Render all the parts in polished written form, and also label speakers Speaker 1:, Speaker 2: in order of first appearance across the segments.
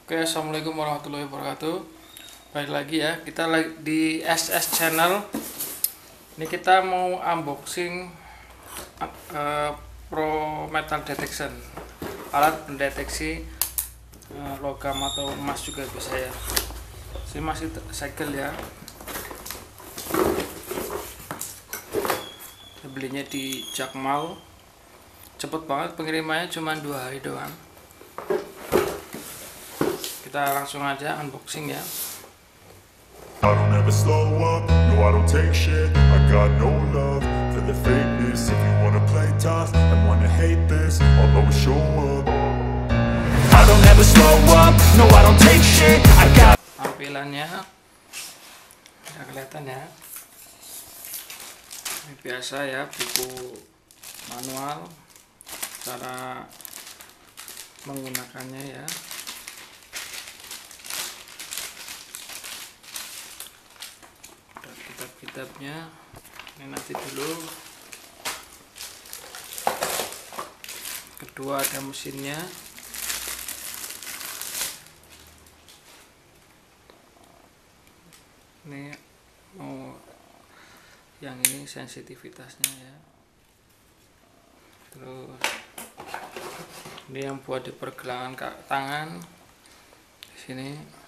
Speaker 1: Oke, assalamualaikum warahmatullahi wabarakatuh. Balik lagi ya, kita lagi di SS channel. Ini kita mau unboxing Pro Metal Detection, alat pendeteksi logam atau emas juga bisa ya. Ini masih segel ya. Belinya di Jakmal, cepet banget pengirimannya, cuma 2 hari doang. Kita langsung aja unboxing ya.
Speaker 2: I don't ever slow up, no I don't take shit. I got no love for the fakeness. If you wanna play tough and wanna hate this, I'll always show up. I don't ever slow up, no I don't take shit. I got
Speaker 1: Tampilannya nggak kelihatan ya. Ini biasa ya, buku manual cara menggunakannya ya. Kitab-kitabnya ini nanti dulu. Kedua ada mesinnya. Ini yang ini sensitivitasnya ya. Terus ini yang buat di pergelangan tangan di sini.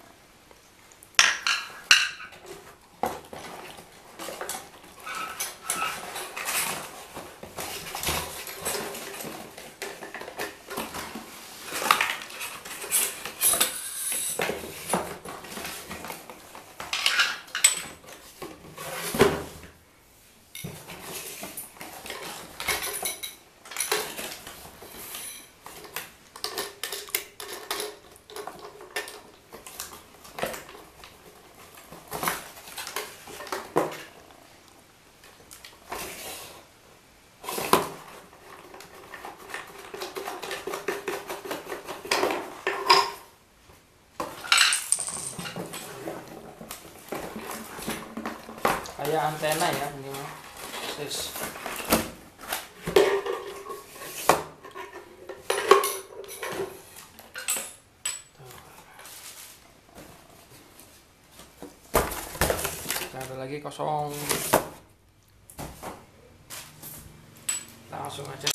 Speaker 1: Kayak antena ya ini mah. Ada lagi kosong. Langsung aja.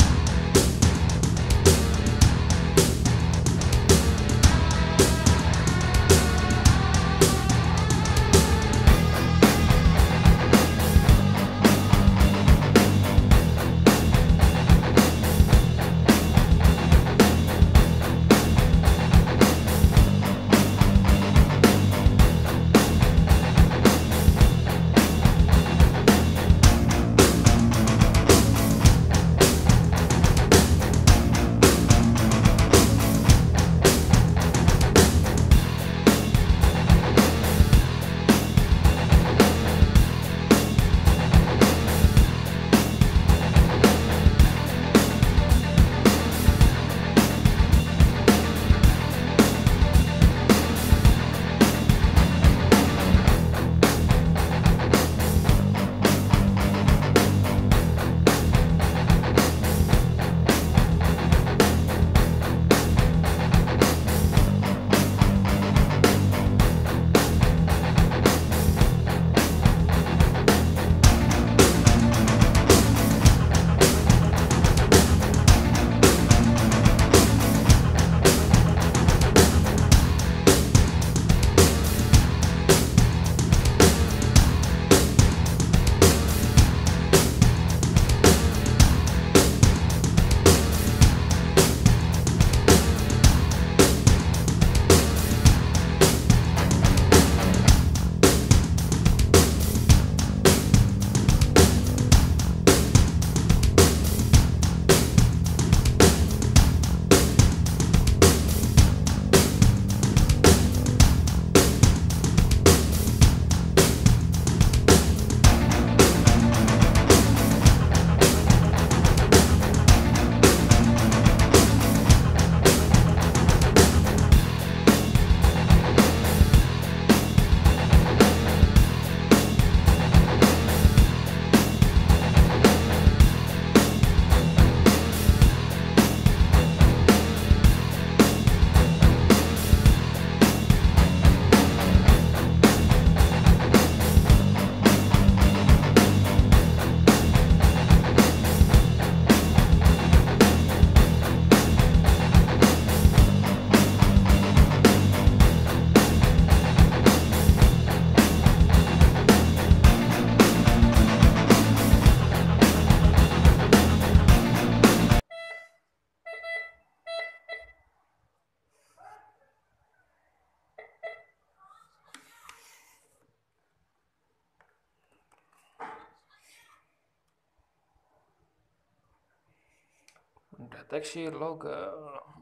Speaker 1: Deteksi logam.